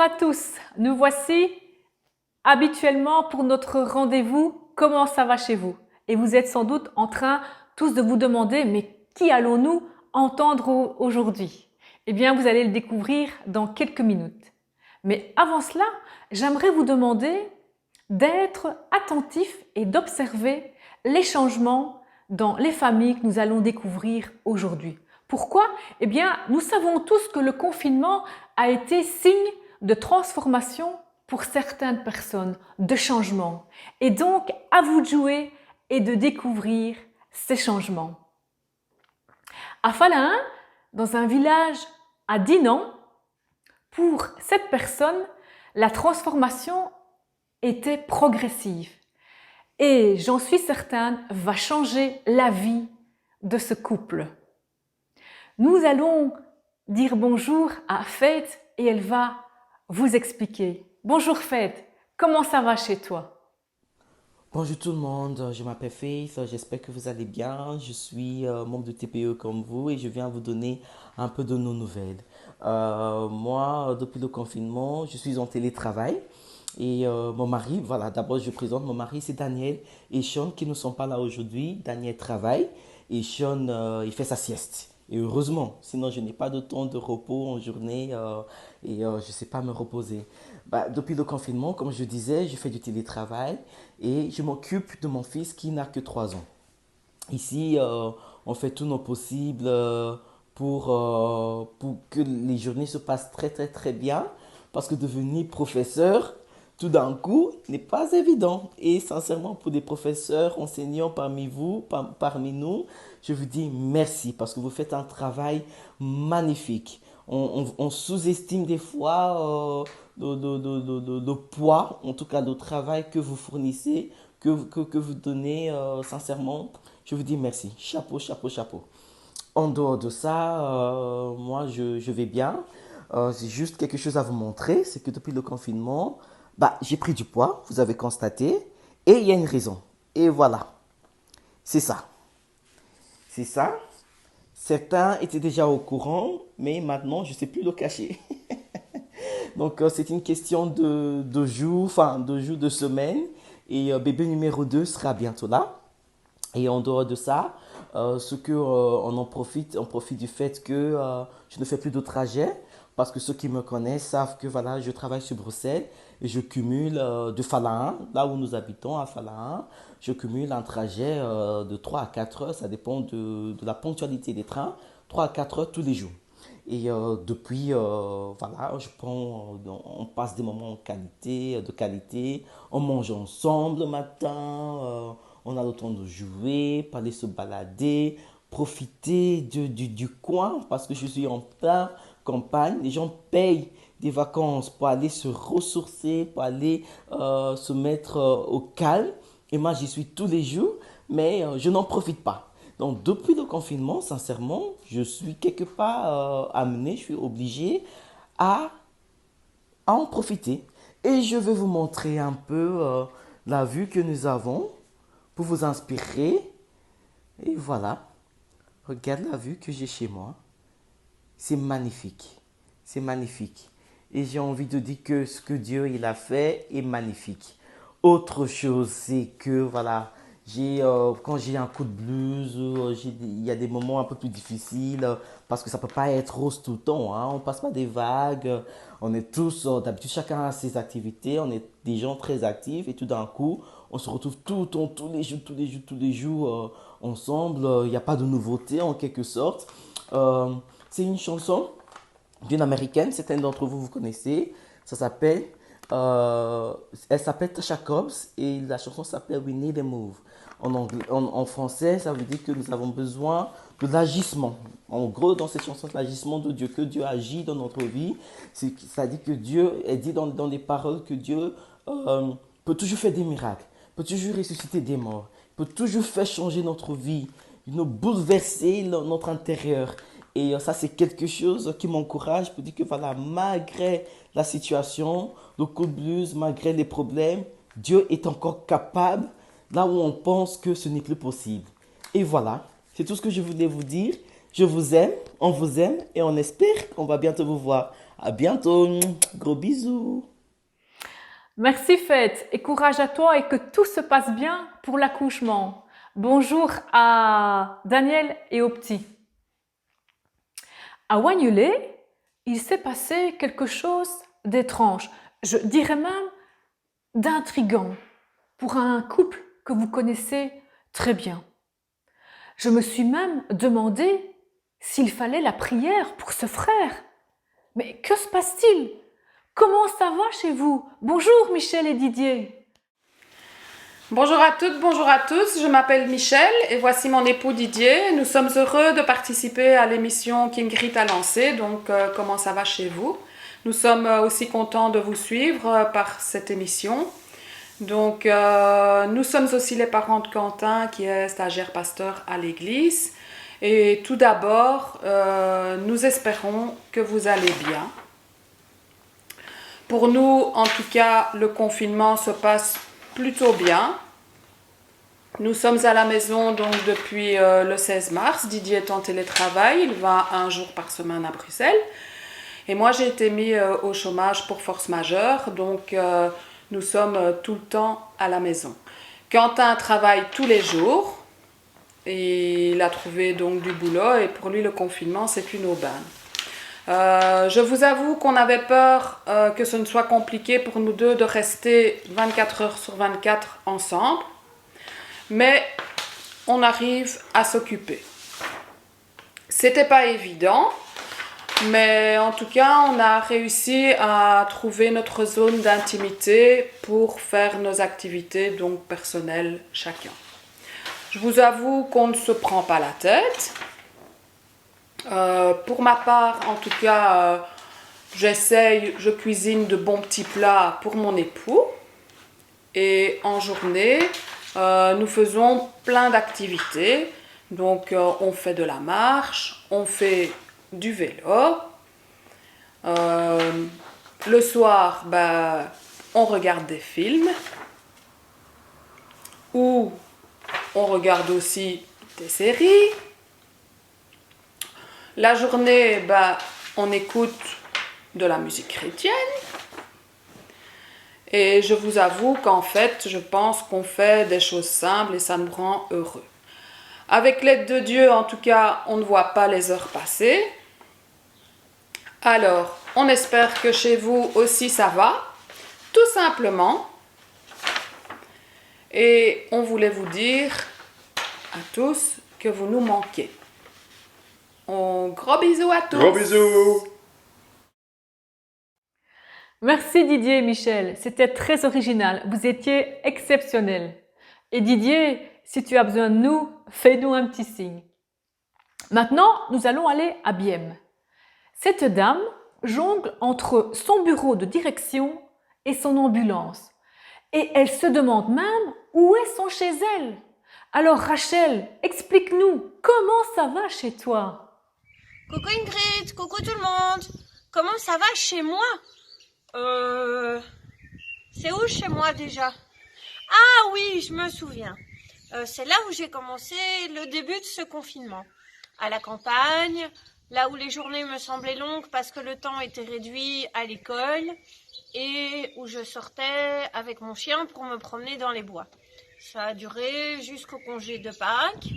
à tous, nous voici habituellement pour notre rendez-vous Comment ça va chez vous? Et vous êtes sans doute en train tous de vous demander mais qui allons-nous entendre aujourd'hui? Eh bien vous allez le découvrir dans quelques minutes. Mais avant cela, j'aimerais vous demander d'être attentif et d'observer les changements dans les familles que nous allons découvrir aujourd'hui. Pourquoi? Eh bien, nous savons tous que le confinement a été signe de transformation pour certaines personnes, de changement. Et donc, à vous de jouer et de découvrir ces changements. À Falahin, dans un village à Dinan, pour cette personne, la transformation était progressive et, j'en suis certaine, va changer la vie de ce couple. Nous allons dire bonjour à Faith et elle va vous expliquer. Bonjour Faith, comment ça va chez toi? Bonjour tout le monde, je m'appelle Faith, j'espère que vous allez bien. Je suis membre de TPE comme vous et je viens vous donner un peu de nos nouvelles. Moi, depuis le confinement, je suis en télétravail et mon mari, voilà, d'abord je présente mon mari, c'est Daniel et Sean qui ne sont pas là aujourd'hui. Daniel travaille et Sean, il fait sa sieste. Et heureusement, sinon je n'ai pas de temps de repos en journée et je ne sais pas me reposer. Depuis le confinement, comme je disais, je fais du télétravail et je m'occupe de mon fils qui n'a que 3 ans. Ici, on fait tout nos possibles pour que les journées se passent très très très bien parce que devenir professeur, tout d'un coup, n'est pas évident. Et sincèrement, pour des professeurs, enseignants parmi vous, parmi nous, je vous dis merci parce que vous faites un travail magnifique. On sous-estime des fois le poids, en tout cas le travail que vous fournissez, que vous donnez sincèrement. Je vous dis merci. Chapeau, chapeau, chapeau. En dehors de ça, moi, je vais bien. J'ai juste quelque chose à vous montrer, c'est que depuis le confinement, j'ai pris du poids, vous avez constaté, et il y a une raison. Et voilà, c'est ça. C'est ça. Certains étaient déjà au courant, mais maintenant, je ne sais plus le cacher. Donc, c'est une question de jours, enfin, de jours, de semaines. Et bébé numéro 2 sera bientôt là. Et en dehors de ça, on profite du fait que je ne fais plus de trajet parce que ceux qui me connaissent savent que voilà, je travaille sur Bruxelles et je cumule de Falahin, là où nous habitons à Falahin, je cumule un trajet de 3 à 4 heures, ça dépend de la ponctualité des trains, 3 à 4 heures tous les jours. Et depuis, voilà, on passe des moments de qualité, on mange ensemble le matin, on a le temps de jouer, parler, se balader, profiter du coin parce que je suis en plein campagne. Les gens payent des vacances pour aller se ressourcer, pour aller se mettre au calme. Et moi, j'y suis tous les jours, mais je n'en profite pas. Donc, depuis le confinement, sincèrement, je suis quelque part amené, je suis obligé à, à en profiter. Et je vais vous montrer un peu la vue que nous avons pour vous inspirer. Et voilà, regarde la vue que j'ai chez moi. C'est magnifique. C'est magnifique. Et j'ai envie de dire que ce que Dieu il a fait est magnifique. Autre chose, c'est que voilà, quand j'ai un coup de blues, il y a des moments un peu plus difficiles parce que ça peut pas être rose tout le temps. Hein, on passe pas des vagues. On est tous, d'habitude, chacun a ses activités. On est des gens très actifs et tout d'un coup, on se retrouve tout le temps, tous les jours, tous les jours, tous les jours ensemble. Il n'y a pas de nouveauté en quelque sorte. Euh, c'est une chanson d'une américaine, certains d'entre vous vous connaissez. Ça s'appelle, elle s'appelle Tasha Cobbs et la chanson s'appelle We Need a Move. En français, ça veut dire que nous avons besoin de l'agissement. En gros, dans cette chanson, c'est l'agissement de Dieu, que Dieu agit dans notre vie. Ça dit que Dieu, elle dit dans les paroles que Dieu peut toujours faire des miracles, peut toujours ressusciter des morts, peut toujours faire changer notre vie, nous bouleverser notre intérieur. Et ça, c'est quelque chose qui m'encourage pour dire que voilà, malgré la situation, le coup de blues, malgré les problèmes, Dieu est encore capable là où on pense que ce n'est plus possible. Et voilà, c'est tout ce que je voulais vous dire. Je vous aime, on vous aime et on espère qu'on va bientôt vous voir. À bientôt. Gros bisous. Merci Fête et courage à toi et que tout se passe bien pour l'accouchement. Bonjour à Daniel et au petit. À Wagnolet, il s'est passé quelque chose d'étrange, je dirais même d'intrigant, pour un couple que vous connaissez très bien. Je me suis même demandé s'il fallait la prière pour ce frère. Mais que se passe-t-il? Comment ça va chez vous? Bonjour Michel et Didier. Bonjour à toutes, bonjour à tous, je m'appelle Michel et voici mon époux Didier. Nous sommes heureux de participer à l'émission qu'Ingrid a lancée, donc comment ça va chez vous? Nous sommes aussi contents de vous suivre par cette émission. Donc nous sommes aussi les parents de Quentin qui est stagiaire pasteur à l'église. Et tout d'abord, nous espérons que vous allez bien. Pour nous, en tout cas, le confinement se passe plutôt bien. Nous sommes à la maison donc depuis le 16 mars. Didier est en télétravail, il va 1 jour par semaine à Bruxelles. Et moi, j'ai été mis au chômage pour force majeure, donc nous sommes tout le temps à la maison. Quentin travaille tous les jours. Et il a trouvé donc du boulot et pour lui, le confinement, c'est une aubaine. Je vous avoue qu'on avait peur que ce ne soit compliqué pour nous deux de rester 24 heures sur 24 ensemble, mais on arrive à s'occuper. C'était pas évident, mais en tout cas, on a réussi à trouver notre zone d'intimité pour faire nos activités donc personnelles chacun. Je vous avoue qu'on ne se prend pas la tête. Pour ma part, en tout cas, je cuisine de bons petits plats pour mon époux. Et en journée, nous faisons plein d'activités. Donc, on fait de la marche, on fait du vélo. Le soir, on regarde des films. Ou on regarde aussi des séries. La journée, on écoute de la musique chrétienne. Et je vous avoue qu'en fait, je pense qu'on fait des choses simples et ça nous rend heureux. Avec l'aide de Dieu, en tout cas, on ne voit pas les heures passer. Alors, on espère que chez vous aussi ça va, tout simplement. Et on voulait vous dire à tous que vous nous manquez. Gros bisous à tous. Gros bisous. Merci Didier et Michel, c'était très original, vous étiez exceptionnels. Et Didier, si tu as besoin de nous, fais-nous un petit signe. Maintenant, nous allons aller à Bième. Cette dame jongle entre son bureau de direction et son ambulance. Et elle se demande même où est son chez elle. Alors Rachel, explique-nous, comment ça va chez toi? Coucou Ingrid, coucou tout le monde. Comment ça va chez moi? C'est où chez moi déjà? Ah oui, je me souviens. C'est là où j'ai commencé le début de ce confinement. À la campagne, là où les journées me semblaient longues parce que le temps était réduit à l'école et où je sortais avec mon chien pour me promener dans les bois. Ça a duré jusqu'au congé de Pâques.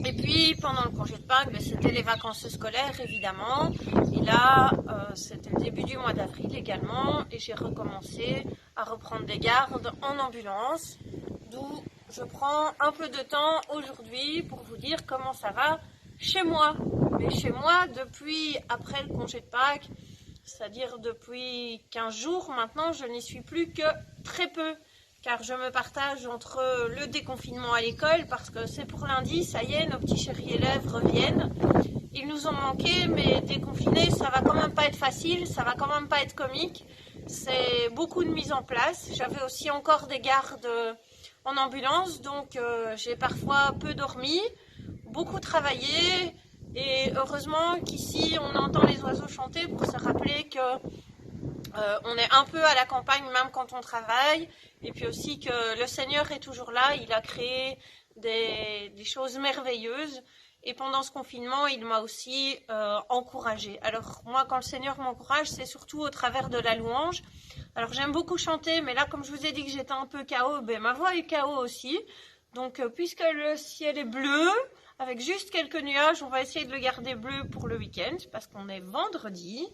Et puis, pendant le congé de Pâques, c'était les vacances scolaires, évidemment. Et là, c'était le début du mois d'avril également. Et j'ai recommencé à reprendre des gardes en ambulance. D'où je prends un peu de temps aujourd'hui pour vous dire comment ça va chez moi. Mais chez moi, depuis après le congé de Pâques, c'est-à-dire depuis 15 jours maintenant, je n'y suis plus que très peu. Car je me partage entre le déconfinement à l'école, parce que c'est pour lundi, ça y est, nos petits chéris élèves reviennent. Ils nous ont manqué, mais déconfiner, ça va quand même pas être facile, ça va quand même pas être comique. C'est beaucoup de mise en place. J'avais aussi encore des gardes en ambulance, donc j'ai parfois peu dormi, beaucoup travaillé. Et heureusement qu'ici, on entend les oiseaux chanter pour se rappeler que on est un peu à la campagne même quand on travaille, et puis aussi que le Seigneur est toujours là, il a créé des choses merveilleuses, Et pendant ce confinement, il m'a aussi encouragée. Alors moi, quand le Seigneur m'encourage, c'est surtout au travers de la louange. Alors j'aime beaucoup chanter, mais là, comme je vous ai dit que j'étais un peu KO, ben, ma voix est KO aussi. Donc puisque le ciel est bleu, avec juste quelques nuages, on va essayer de le garder bleu pour le week-end, parce qu'on est vendredi.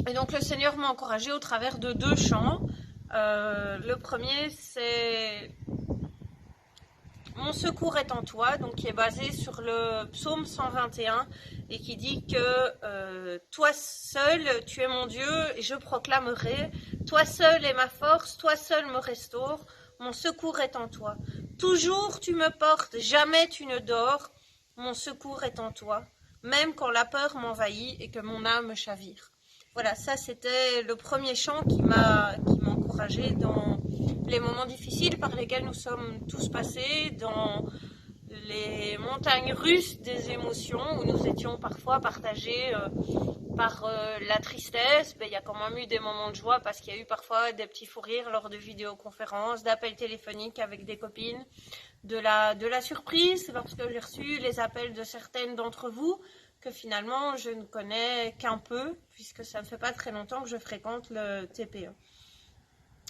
Et donc le Seigneur m'a encouragée au travers de 2 chants. Le premier, c'est Mon secours est en toi, donc qui est basé sur le psaume 121 et qui dit que toi seul, tu es mon Dieu et je proclamerai, toi seul est ma force, toi seul me restaure, mon secours est en toi. Toujours tu me portes, jamais tu ne dors, mon secours est en toi, même quand la peur m'envahit et que mon âme chavire. Voilà, ça c'était le premier chant qui m'a encouragée dans les moments difficiles par lesquels nous sommes tous passés, dans les montagnes russes des émotions où nous étions parfois partagés par la tristesse. Il y a quand même eu des moments de joie parce qu'il y a eu parfois des petits fous rires lors de vidéoconférences, d'appels téléphoniques avec des copines, de la surprise lorsque j'ai reçu les appels de certaines d'entre vous que finalement je ne connais qu'un peu puisque ça ne fait pas très longtemps que je fréquente le TPE.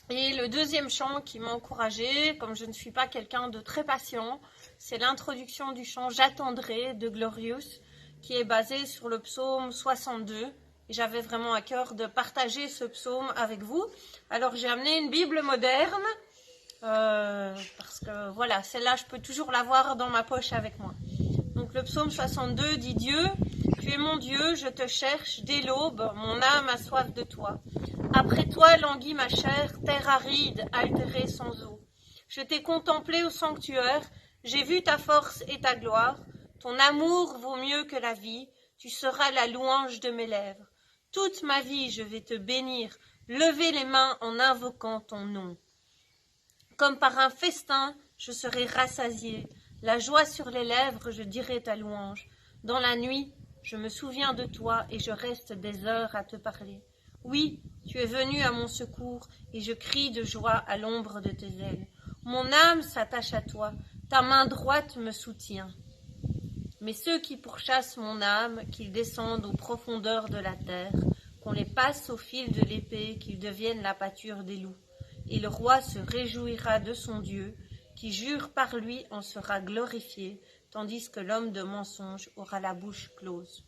Et le deuxième chant qui m'a encouragée, comme je ne suis pas quelqu'un de très patient, c'est l'introduction du chant J'attendrai de Glorious, qui est basé sur le psaume 62. Et j'avais vraiment à cœur de partager ce psaume avec vous. Alors j'ai amené une Bible moderne, parce que voilà, celle-là je peux toujours l'avoir dans ma poche avec moi. Donc le psaume 62 dit Dieu, tu es mon Dieu, je te cherche, dès l'aube, mon âme a soif de toi. Après toi languit ma chair, terre aride, altérée sans eau. Je t'ai contemplé au sanctuaire, j'ai vu ta force et ta gloire. Ton amour vaut mieux que la vie, tu seras la louange de mes lèvres. Toute ma vie je vais te bénir, lever les mains en invoquant ton nom. Comme par un festin, je serai rassasiée. La joie sur les lèvres, je dirai ta louange. Dans la nuit, je me souviens de toi et je reste des heures à te parler. Oui, tu es venu à mon secours et je crie de joie à l'ombre de tes ailes. Mon âme s'attache à toi, ta main droite me soutient. Mais ceux qui pourchassent mon âme, qu'ils descendent aux profondeurs de la terre, qu'on les passe au fil de l'épée, qu'ils deviennent la pâture des loups. Et le roi se réjouira de son Dieu, qui jure par lui en sera glorifié, tandis que l'homme de mensonge aura la bouche close.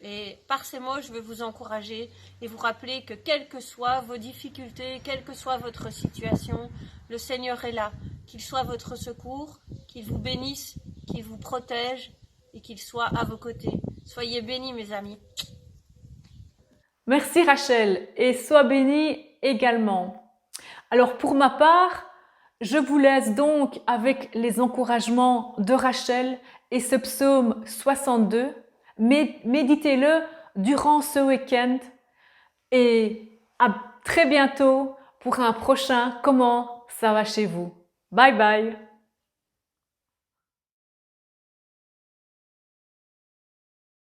Et par ces mots, je vais vous encourager et vous rappeler que quelles que soient vos difficultés, quelle que soit votre situation, le Seigneur est là, qu'il soit votre secours, qu'il vous bénisse, qu'il vous protège et qu'il soit à vos côtés. Soyez bénis, mes amis. Merci Rachel et sois bénie également. Alors pour ma part, je vous laisse donc avec les encouragements de Rachel et ce psaume 62. Méditez-le durant ce week-end et à très bientôt pour un prochain Comment ça va chez vous. Bye bye.